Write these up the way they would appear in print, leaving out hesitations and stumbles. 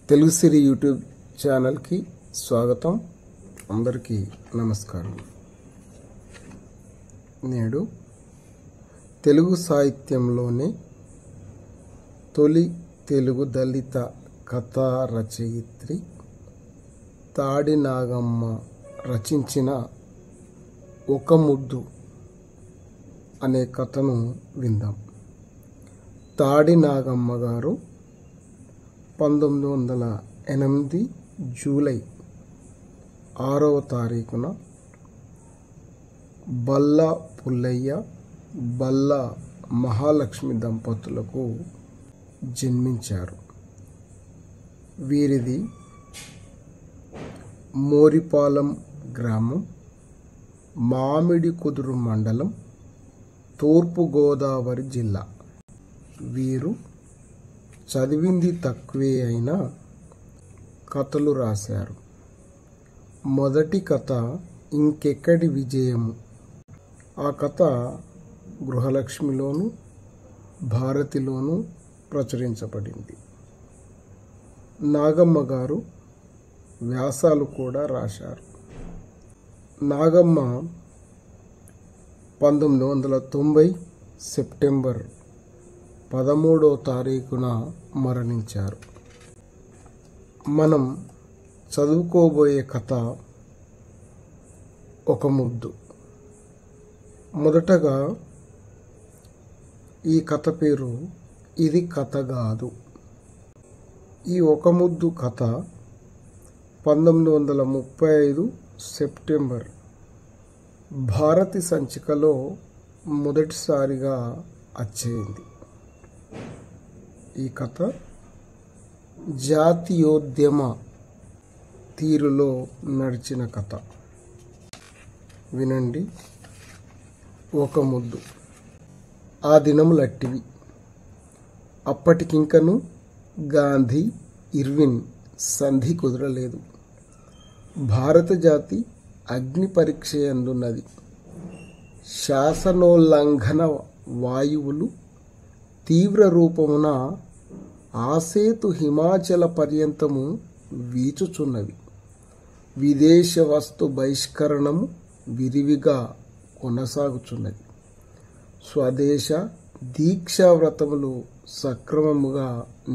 తెలుగు సిరి YouTube ఛానల్కి స్వాగతం. అందరికీ నమస్కారం. నేడు తెలుగు సాహిత్యంలోనే తొలి తెలుగు దళిత కథా రచయిత్రి తాడి నాగమ్మ రచించిన ఒక ముద్దు అనే కథను విందాం. తాడి నాగమ్మ గారు 1908 జూలై 6వ తారీఖున బల్లా పుల్లయ్య బల్లా మహాలక్ష్మి దంపతులకు జన్మించారు. వీరిది మోరిపాలెం గ్రామం, మామిడి కుదురు మండలం, తూర్పుగోదావరి జిల్లా. వీరు చదివింది తక్కువే అయినా కథలు రాశారు. మొదటి కథ ఇంకెక్కడి విజయము. ఆ కథ గృహలక్ష్మిలోను భారతిలోను ప్రచురించబడింది. నాగమ్మ గారు వ్యాసాలు కూడా రాశారు. నాగమ్మ 1990 సెప్టెంబర్ 13వ తారీఖున మరణించారు. మనం చదువుకోబోయే కథ ఒక ముద్దు. మొదటగా ఈ కథ పేరు ఇది కథ కాదు. ఈ ఒక ముద్దు కథ 1935 సెప్టెంబర్ భారతి సంచికలో మొదటిసారిగా అచ్చేయింది. ఈ కథ జాతీయోద్యమ తీరులో నడిచిన కథ. వినండి. ఒక ముద్దు. ఆ దినములట్టివి. అప్పటికింకను గాంధీ ఇర్విన్ సంధి కుదరలేదు. భారత జాతి అగ్ని పరీక్ష యందున్నది. శాసనోల్లంఘన వాయువులు తీవ్ర రూపమున ఆసేతు హిమాచల పర్యంతము వీచుచున్నవి. విదేశ వస్తు బహిష్కరణము విరివిగా కొనసాగుచున్నది. స్వదేశ దీక్షావ్రతములు సక్రమముగా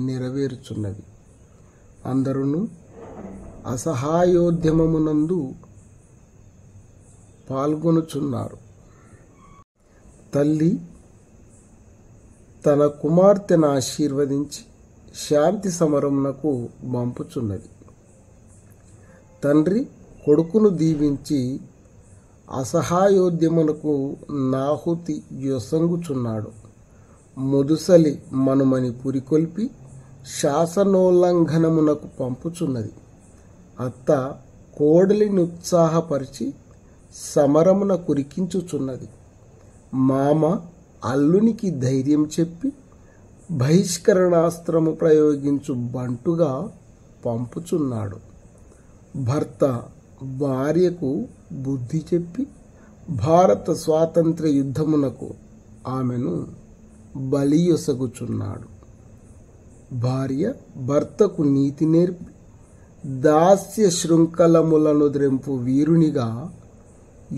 నెరవేరుచున్నవి. అందరూ అసహాయోద్యమమునందు పాల్గొనుచున్నారు. తల్లి తన కుమార్తెను ఆశీర్వదించి శాంతి సమరమునకు పంపుచున్నది. తండ్రి కొడుకును దీవించి అసహాయోద్యమునకు నాహుతి యొసంగుచున్నాడు. ముదుసలి మనుమని పురికొల్పి శాసనోల్లంఘనమునకు పంపుచున్నది. అత్త కోడలిని ఉత్సాహపరిచి సమరమున కురికించుచున్నది. మామ అల్లునికి ధైర్యం చెప్పి బహిష్కరణాస్త్రము ప్రయోగించు బంటుగా పంపుచున్నాడు. భర్త భార్యకు బుద్ధి చెప్పి భారత స్వాతంత్ర్య యుద్ధమునకు ఆమెను బలియొసగుచున్నాడు. భార్య భర్తకు నీతి నేర్పి దాస్య శృంఖలములను ద్రెంపు వీరునిగా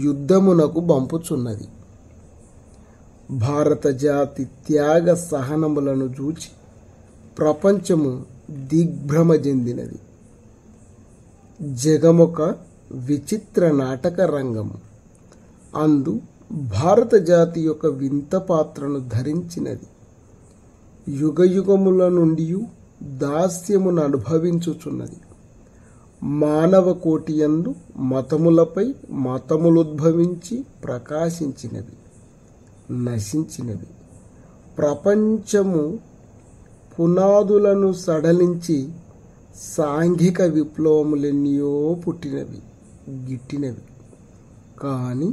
యుద్ధమునకు పంపుచున్నది. భారత జాతి త్యాగ సహనములను చూచి ప్రపంచము దిగ్భ్రమ చెందినది. జగమొక విచిత్ర నాటక రంగము. అందు భారత జాతి యొక్క వింత పాత్రను ధరించినది. యుగయుగముల నుండి దాస్యమును అనుభవించుచున్నది. మానవ కోటి యందు మతములపై మతములుద్భవించి ప్రకాశించినవి, నశించినవి. ప్రపంచము పునాదులను సడలించి సాంఘిక విప్లవములెన్నో పుట్టినవి, గిట్టినవి. కానీ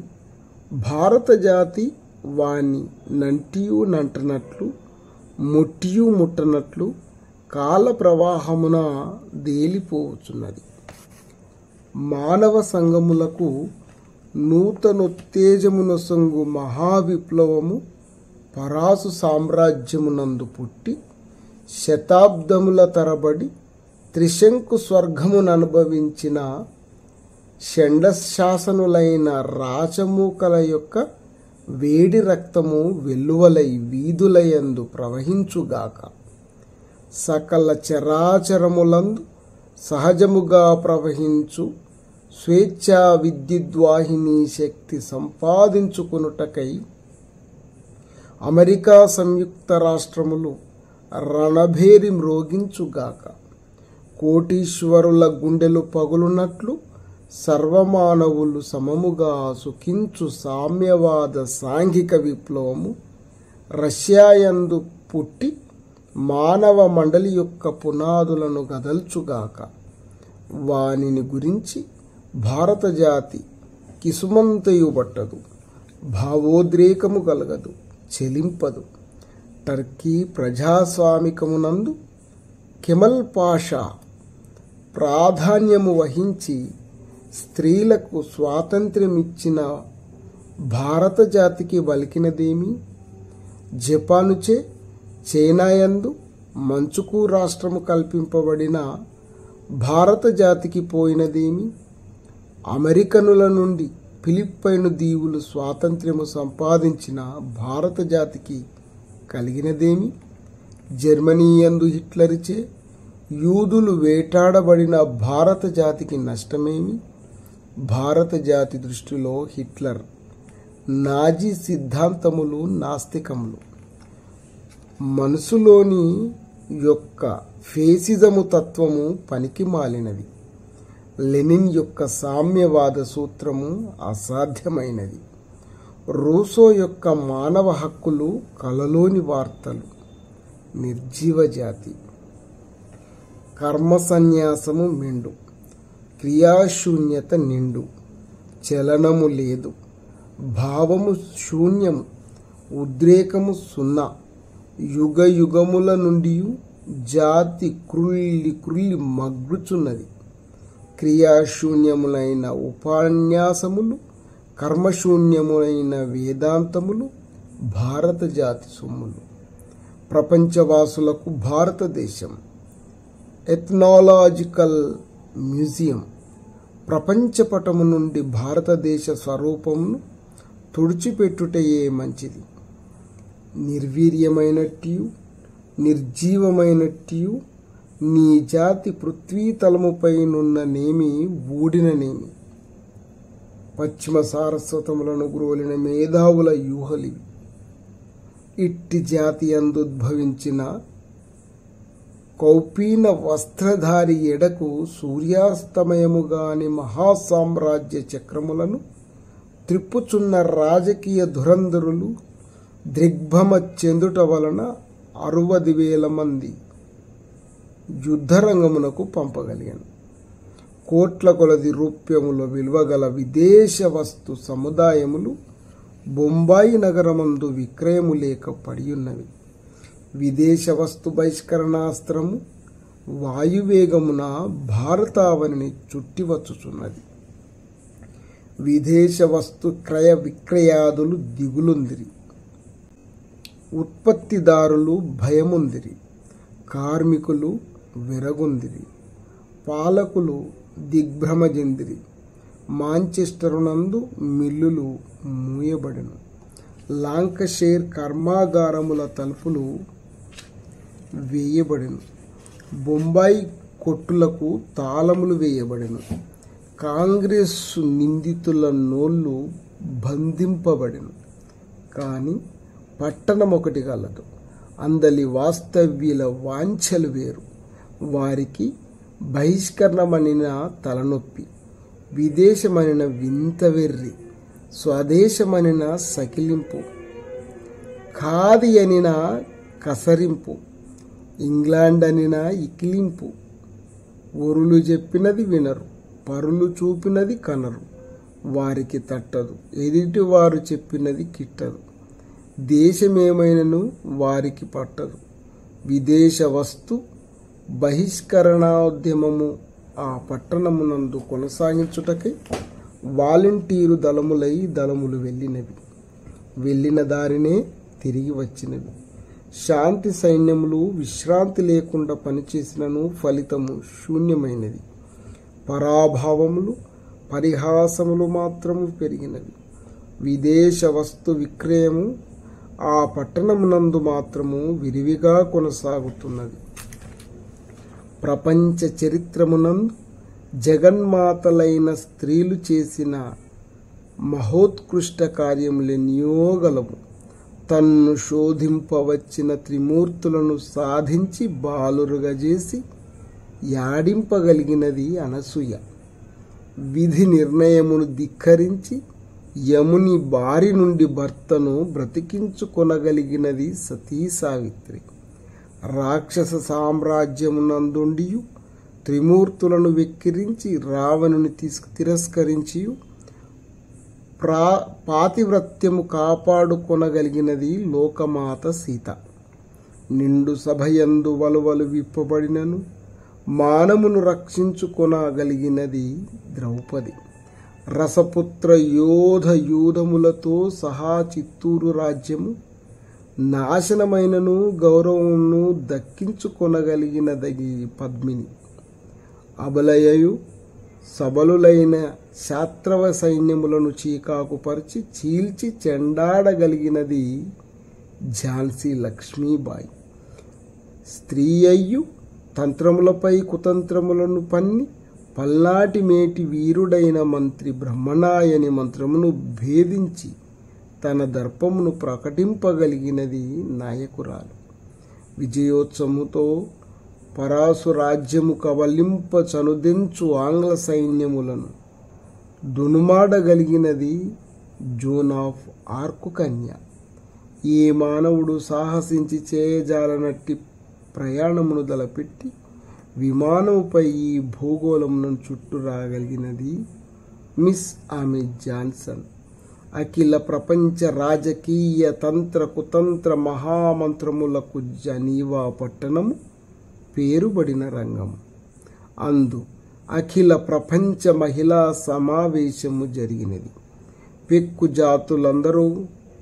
భారత జాతి వాణ్ణి నంటియు నంటనట్లు ముట్టియు ముట్టనట్లు కాల ప్రవాహమున దేలిపోవచ్చున్నది. మానవ సంఘములకు నూతనోత్తేజమునొసంగు మహావిప్లవము పరాసు సామ్రాజ్యమునందు పుట్టి శతాబ్దముల తరబడి త్రిశంకు స్వర్గమును అనుభవించిన షండశాసనులైన రాచమూకల యొక్క వేడి రక్తము వెల్లువలై వీధులయందు ప్రవహించుగాక. సకల చరాచరములందు సహజముగా ప్రవహించు స్వేచ్ఛా విద్యుద్వాహిని శక్తి సంపాదించుకొనుటకై అమెరికా సంయుక్త రాష్ట్రములు రణభేరి మ్రోగించుగాక. కోటీశ్వరుల గుండెలు పగులునట్లు సర్వమానవులు సమముగా సుఖించు సామ్యవాద సాంఘిక విప్లవము రష్యాయందు పుట్టి మానవ మండలి యొక్క పునాదులను గదల్చుగాక. వానిని గురించి భారత జాతి కిసుమంతయుబట్టదు, భావోద్రేకము కలగదు, చెలింపదు. టర్కీ ప్రజాస్వామికమునందు కెమల్ పాషా ప్రాధాన్యము వహించి స్త్రీలకు స్వాతంత్ర్యమిచ్చిన భారత జాతికి వలికినదేమి? జపానుచే చైనాయందు మంచుకు రాష్ట్రము కల్పింపబడిన భారత జాతికి పోయినదేమి? అమెరికనుల నుండి ఫిలిప్పైను దీవులు స్వాతంత్ర్యము సంపాదించిన భారత జాతికి కలిగినదేమి? జర్మనీయందు హిట్లరిచే యూదులు వేటాడబడిన భారత జాతికి నష్టమేమి? భారత జాతి దృష్టిలో హిట్లర్ నాజీ సిద్ధాంతములు నాస్తికములు. మనసులోని యొక్క ఫేసిజము తత్వము పనికి మాలినది. లెనిన్ యొక్క సామ్యవాద సూత్రము అసాధ్యమైనది. రూసో యొక్క మానవ హక్కులు కలలోని వార్తలు. నిర్జీవ జాతి. కర్మ సన్యాసము మెండు, క్రియాశూన్యత నిండు, చలనము లేదు, భావము శూన్యము, ఉద్రేకము సున్నా. యుగ యుగముల నుండి జాతి క్రుల్లి క్రుల్లి మగ్గుచున్నది. క్రియాశూన్యములైన ఉపన్యాసములు, కర్మశూన్యములైన వేదాంతములు భారత జాతి సొమ్ములు. ప్రపంచవాసులకు భారతదేశం ఎథ్నాలజికల్ మ్యూజియం ప్రపంచపటము నుండి భారతదేశ స్వరూపమును తుడిచిపెట్టుటయే మంచిది. నిర్వీర్యమైనట్టియు నిర్జీవమైనట్టియు నీ జాతి పృథ్వీతలముపై నున్ననేమి ఊడిననేమి. పశ్చిమ సారస్వతములను గ్రోలిన మేధావుల యూహలివి. ఇట్టి జాతి అందుద్భవించిన కౌపీన వస్త్రధారి ఎడకు సూర్యాస్తమయముగాని మహాసామ్రాజ్య చక్రములను త్రిప్పుచున్న రాజకీయ ధురంధరులు దిగ్భ్రమ చెందుట వలన 60,000 మంది యుద్ధరంగమునకు పంపగలిగాను. కోట్ల కొలది రూప్యముల విలువగల విదేశ వస్తు సముదాయములు బొంబాయి నగరమందు విక్రయము లేక పడియున్నవి. విదేశ వస్తు బహిష్కరణాస్త్రము వాయువేగమున భారతావనిని చుట్టివచ్చుచున్నది. విదేశ వస్తు క్రయ విక్రయాదులు దిగులుందిరి. ఉత్పత్తిదారులు భయముందిరి. కార్మికులు విరగుందిరి. పాలకులు దిగ్భ్రమ చెందిరి. మాంచెస్టరునందు మిల్లులు మూయబడెను. లాంకషైర్ కర్మాగారముల తలుపులు వేయబడెను. బొంబాయి కొట్టులకు తాళములు వేయబడెను. కాంగ్రెస్ నిందితుల నోళ్ళు బంధింపబడెను. కానీ పట్టణం ఒకటి కలదు. అందలి వాస్తవ్యుల వాంఛలు వేరు. వారికి బహిష్కరణమనిన తలనొప్పి, విదేశమనిన వింత వెర్రి, స్వదేశమనిన సకిలింపు, ఖాది అనిన కసరింపు, ఇంగ్లాండ్ అనిన ఇకిలింపు. ఒరులు చెప్పినది వినరు, పరులు చూపినది కనరు. వారికి తట్టదు, ఎదుటి వారు చెప్పినది కిట్టదు. దేశమేమైనను వారికి పట్టదు. విదేశ వస్తు బహిష్కరణోద్యమము ఆ పట్టణమునందు కొనసాగించుటకై వాలంటీరు దళములై దళములు వెళ్ళినవి. వెళ్ళిన దారినే తిరిగి వచ్చినవి. శాంతి సైన్యములు విశ్రాంతి లేకుండా పనిచేసినను ఫలితము శూన్యమైనది. పరాభావములు పరిహాసములు మాత్రము పెరిగినవి. విదేశ వస్తు విక్రయము ఆ పట్టణమునందు మాత్రము విరివిగా కొనసాగుతున్నది. ప్రపంచ చరిత్రమునందు జగన్మాతలైన స్త్రీలు చేసిన మహోత్కృష్ట కార్యములెన్నో గలవు. తన్ను శోధింపవచ్చిన త్రిమూర్తులను సాధించి బాలురుగా చేసి యాడింపగలిగినది అనసూయ. విధి నిర్ణయమును ధిక్కరించి యముని బారి నుండి భర్తను బ్రతికించుకొనగలిగినది సతీ సావిత్రి. రాక్షస సామ్రాజ్యమునందుండియు త్రిమూర్తులను వెక్కిరించి రావణుని తిరస్కరించి పాతివ్రత్యము కాపాడుకొనగలిగినది లోకమాత సీత. నిండు సభయందు వలువలు విప్పబడినను మానమును రక్షించుకొనగలిగినది ద్రౌపది. రసపుత్ర యూధములతో సహా చిత్తూరు రాజ్యము నాశనమైనను గౌరవమును దక్కించుకొనగలిగినది పద్మిని. అబలయయు సబలులైన శాత్రవ సైన్యములను చీకాకుపరిచి చీల్చి చెండాడగలిగినది ఝాన్సీ లక్ష్మీబాయి. స్త్రీ అయ్యు తంత్రములపై కుతంత్రములను పన్ని పల్నాటి మేటి వీరుడైన మంత్రి బ్రహ్మనాయని మంత్రమును భేదించి తన దర్పమును ప్రకటింపగలిగినది నాయకురాలు. విజయోత్సవముతో పరాసు రాజ్యము కవలింప చనుదెంచు ఆంగ్ల సైన్యములను దునుమాడగలిగినది జోన్ ఆఫ్ ఆర్కు కన్య. ఏ మానవుడు సాహసించి చేయజాలనట్టి ప్రయాణమును దలపెట్టి విమానముపై ఈ భూగోళమును చుట్టూ రాగలిగినది మిస్ ఆమె జాన్సన్. అఖిల ప్రపంచ రాజకీయ తంత్ర కుతంత్ర మహామంత్రములకు జనీవా పట్టణము పేరుబడిన రంగం. అందు అఖిల ప్రపంచ మహిళా సమావేశము జరిగినది. పెక్కు జాతులందరూ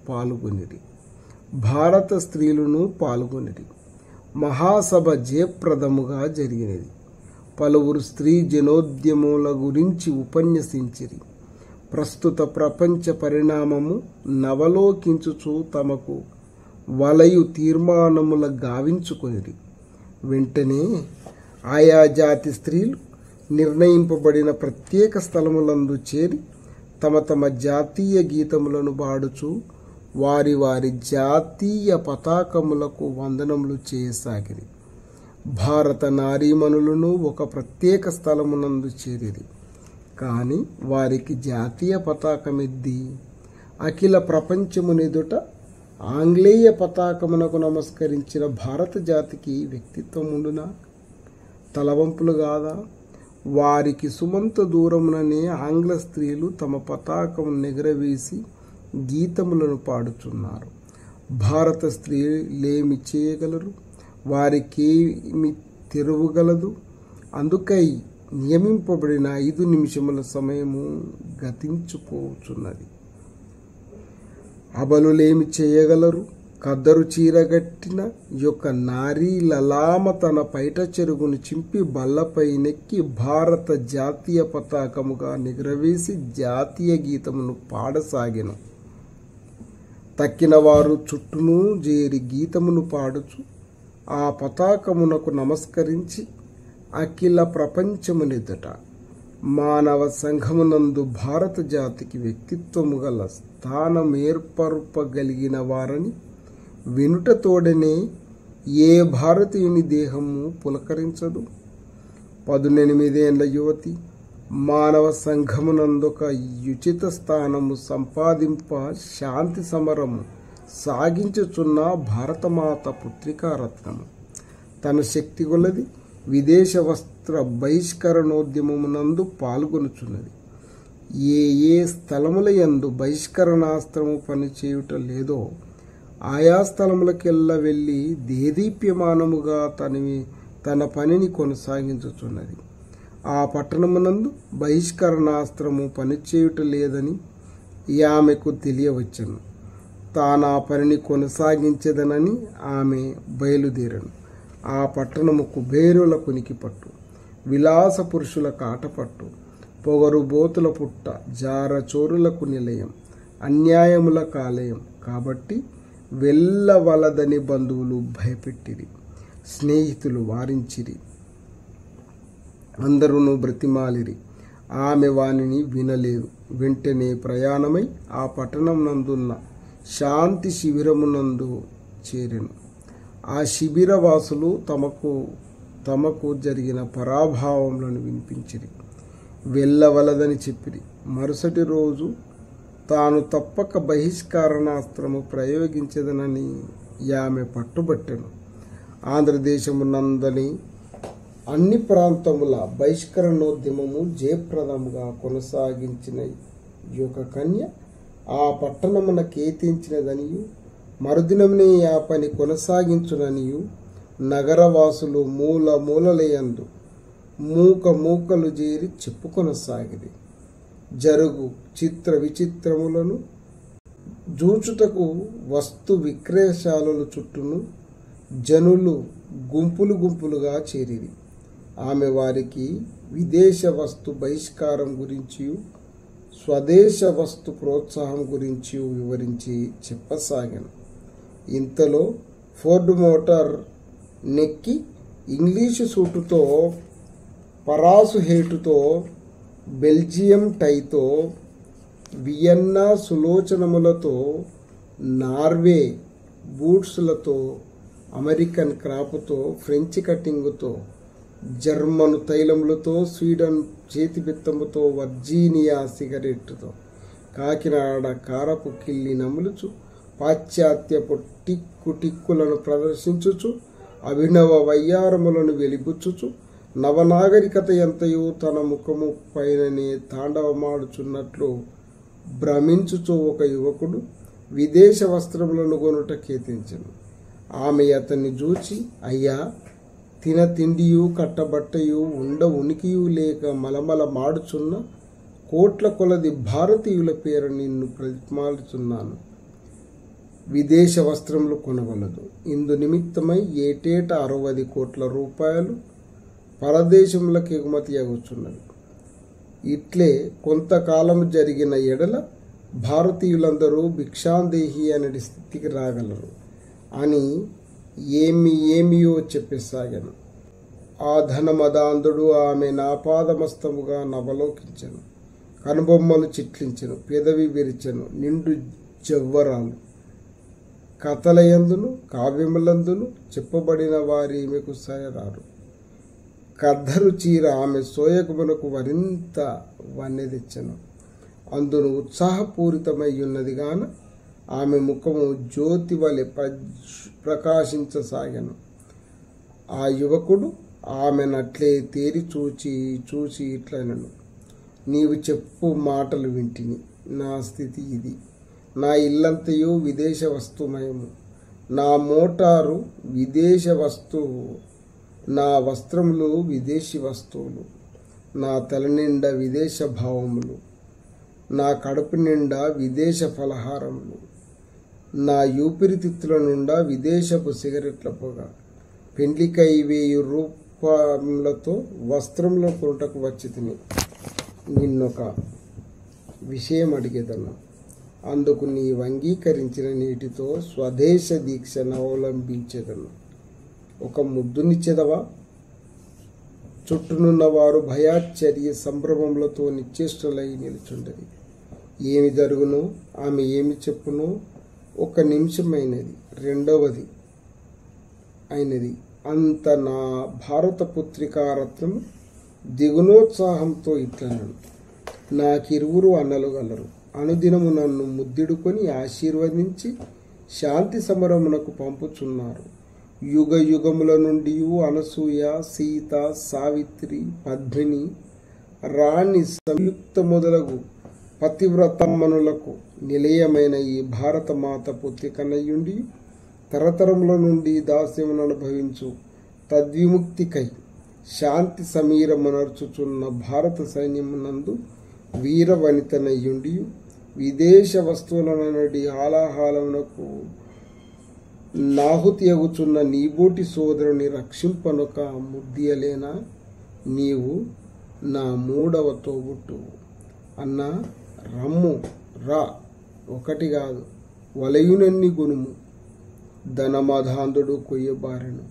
పాల్గొనిరి. భారత స్త్రీలను పాల్గొనిరి. మహాసభ జయప్రదముగా జరిగినది. పలువురు స్త్రీ జనోద్యముల గురించి ఉపన్యసించిరి. ప్రస్తుత ప్రపంచ పరిణామము నవలోకించుచు తమకు వలయు తీర్మానముల గావించుకొనిరి. వెంటనే ఆయా జాతి స్త్రీలు నిర్ణయింపబడిన ప్రత్యేక స్థలములందు చేరి తమ తమ జాతీయ గీతములను పాడుచు వారి వారి జాతీయ పతాకములకు వందనములు చేయసాగిరి. భారత నారీమణులను ఒక ప్రత్యేక స్థలమునందు చేరిరి. కానీ వారికి జాతీయ పతాకమెద్ది అఖిల ప్రపంచమునెదుట ఆంగ్లేయ పతాకమునకు నమస్కరించిన భారత జాతికి వ్యక్తిత్వం ఉండునా? తలవంపులు కాదా? వారికి సుమంత దూరముననే ఆంగ్ల స్త్రీలు తమ పతాకము నెగరవేసి గీతములను పాడుచున్నారు. భారత స్త్రీలేమి చేయగలరు? వారికేమి తెరువగలదు? అందుకై నియమింపబడిన 5 నిమిషముల సమయము గతించిపోచున్నది. అబలులేమి చేయగలరు? కద్దరు చీరగట్టిన యొక్క నారీ లలామ తన పైట చెరుగును చింపి బల్లపై నెక్కి భారత జాతీయ పతాకముగా నిగరవేసి జాతీయ గీతమును పాడసాగెను. తక్కిన వారు చుట్టూను చేరి గీతమును పాడుచు ఆ పతాకమునకు నమస్కరించి అఖిల ప్రపంచమునెదుట మానవ సంఘమునందు భారత జాతికి వ్యక్తిత్వము గల స్థానం ఏర్పరపగలిగిన వారని వినుటతోడనే ఏ భారతీయుని దేహము పులకరించదు? 18 ఏళ్ల యువతి మానవ సంఘమునందొక యుచిత స్థానము సంపాదింప శాంతి సమరము సాగించుచున్న భారతమాత పుత్రికారత్నము తన శక్తి కొలది విదేశ వస్త్ర బహిష్కరణోద్యమమునందు పాల్గొనుచున్నది. ఏ ఏ స్థలముల యందు బహిష్కరణాస్త్రము పనిచేయుట లేదో ఆయా స్థలములకెల్లా వెళ్ళి దేదీప్యమానముగా తన పనిని కొనసాగించుచున్నది. ఆ పట్టణమునందు బహిష్కరణాస్త్రము పనిచేయుట లేదని ఆమెకు తెలియవచ్చును. తానా పనిని కొనసాగించదనని ఆమె బయలుదేరను. ఆ పట్టణము కుబేరుల కునికిపట్టు, విలాస పురుషుల కాటపట్టు, పొగరుబోతుల పుట్ట, జారచోరులకు నిలయం, అన్యాయముల కాలయం. కాబట్టి వెళ్ళవలదని బంధువులు భయపెట్టిరి, స్నేహితులు వారించిరి, అందరూ బ్రతిమాలిరి. ఆమె వానిని వినలేదు. వెంటనే ప్రయాణమై ఆ పట్టణం నందున్న శాంతి శిబిరమునందు చేరెను. ఆ శిబిరవాసులు తమకు జరిగిన పరాభావములను వినిపించిరి, వెళ్ళవలదని చెప్పిరి. మరుసటి రోజు తాను తప్పక బహిష్కరణాస్త్రము ప్రయోగించదనని ఆమె పట్టుబట్టెను. ఆంధ్రదేశమునందని అన్ని ప్రాంతముల బహిష్కరణోద్యమము జయప్రదముగా కొనసాగించిన యొక్క కన్య ఆ పట్టణమున కేతించినదనియు, మరుదినమునే ఆ పని కొనసాగించుననియు నగరవాసులు మూలయందు మూకలు చేరి చెప్పుకొనసాగిరి. జరుగు చిత్ర విచిత్రములను జూచుటకు వస్తు విక్రయశాలల చుట్టూను జనులు గుంపులుగా చేరిరి. ఆమె వారికి విదేశ వస్తు బహిష్కారం గురించి, స్వదేశ వస్తు ప్రోత్సాహం గురించి వివరించి చెప్పసాగాను. ఇంతలో ఫోర్డ్ మోటార్ నెక్కి ఇంగ్లీషు సూటుతో, పరాసు హేటుతో, బెల్జియం టైతో, వియన్నా సులోచనములతో, నార్వే బూట్స్లతో, అమెరికన్ క్రాపుతో, ఫ్రెంచ్ కటింగుతో, జర్మను తైలములతో, స్వీడన్ చేతిబెత్తముతో, వర్జీనియా సిగరెట్టుతో, కాకినాడ కారపు కిల్లి నములుచు, పాశ్చాత్యపు టిక్కులను ప్రదర్శించుచు, అభినవ వయ్యారములను వెలిబుచ్చుచు, నవనాగరికత ఎంతయో తన ముఖము పైననే తాండవమాడుచున్నట్లు భ్రమించుచు ఒక యువకుడు విదేశ వస్త్రములను కొనుట కేతించెను. ఆమె అతన్ని చూచి, అయ్యా, తిన తిండియు కట్టబట్టయు ఉండ ఉనికియు లేక మలమల మాడుచున్న కోట్ల కొలది భారతీయుల పేర నిన్ను ప్రతిమాలుచున్నాను. విదేశ వస్త్రములు కొనవలదు. ఇందు నిమిత్తమై ఏటేటా 60 కోట్ల రూపాయలు పరదేశములకు ఎగుమతి అగుచున్నవి. ఇట్లే కొంతకాలము జరిగిన ఎడల భారతీయులందరూ భిక్షాందేహి అనే స్థితికి రాగలరు అని ఏమియో చెప్పసాగాను. ఆ ధనమదాంధుడు ఆమె నాపాదమస్తముగా నవలోకించెను, కనుబొమ్మలు చిట్లించెను, పెదవి విరిచెను. నిండు జవ్వరాలు కథలయందును కావ్యములందును చెప్పబడిన వారి ఈమెకు సయరారు. కద్దరు చీర ఆమె సోయగమునకు మరింత వన్నె తెచ్చెను. అందును ఉత్సాహపూరితమై ఉన్నది గాన ఆమె ముఖము జ్యోతి వలె ప్రకాశించసాగాను. ఆ యువకుడు ఆమెనట్లే తేరి చూచి ఇట్లనను, నీవు చెప్పు మాటలు వింటిని. నా స్థితి ఇది. నా ఇల్లంతయు విదేశ వస్తుమయము, నా మోటారు విదేశ వస్తువు, నా వస్త్రములు విదేశీ వస్తువులు, నా తల నిండా విదేశ భావములు, నా కడుపు నిండా విదేశ ఫలహారములు, నా ఊపిరితిత్తుల నుండా విదేశపు సిగరెట్ల పొగ. పెండ్లికై 1000 రూపాయలతో వస్త్రముల కొనుటకు వచ్చి తిని నిన్నొక విషయం అడిగేదను. అందుకు నీవు అంగీకరించిన నీటితో స్వదేశ దీక్షను అవలంబించేదను. ఒక ముద్దునిచ్చెదవా? చుట్టూనున్న వారు భయాశ్చర్య సంభ్రమములతో నిశ్చేష్టులై నిలుచుండరి. ఏమి జరుగునో, ఆమె ఏమి చెప్పునో ఒక నిమిషమైనది, రెండవది అయినది. అంత నా భారత పుత్రికారత్నము దిగునోత్సాహంతో ఇట్లనను, నాకిరువురు అన్నలు గలరు. అనుదినము నన్ను ముద్దిడుకొని ఆశీర్వదించి శాంతి సమరమునకు పంపుచున్నారు. యుగ యుగముల నుండి అనసూయ, సీత, సావిత్రి, పద్మిని, రాణి, సంయుక్త మొదలగు పతివ్రతమ్మనులకు నిలయమైన ఈ భారతమాత పుత్రికనయుండి తరతరముల నుండి దాస్యమును అనుభవించు తద్విముక్తికై శాంతి సమీరమునర్చుచున్న భారత సైన్యమునందు వీర వనితనయుండి విదేశ వస్తువులనడి హాలాహలమునకు నాహుతి అగుచున్న నీబోటి సోదరుని రక్షింపనొక ముద్దియలేనా? నీవు నా మూడవ తోబుట్టువు. అన్నా రమ్ము రా, ఒకటి కాదు వలయునన్ని గునుము. ధనమధాంధుడు కొయ్యబారెను.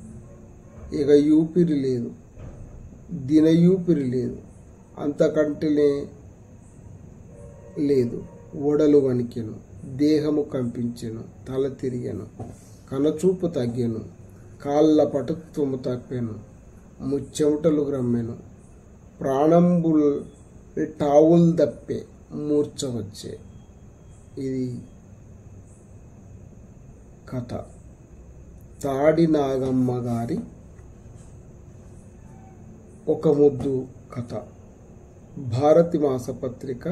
ఇక యూపిరి లేదు, దినయూపిరి లేదు, అంతకంటేనే లేదు. ఓడలు వణికెను, దేహము కంపించెను, తల తిరిగెను, కనచూపు తగ్గెను, కాళ్ళ పటుత్వము తప్పెను, ముచ్చెమటలు గ్రమ్మెను, ప్రాణంబుల్ టావుల్ దప్పే, మూర్ఛ వచ్చే. ఇది కథ. తాడి నాగమ్మ గారి ఒక ముద్దు కథ. భారతి మాసపత్రిక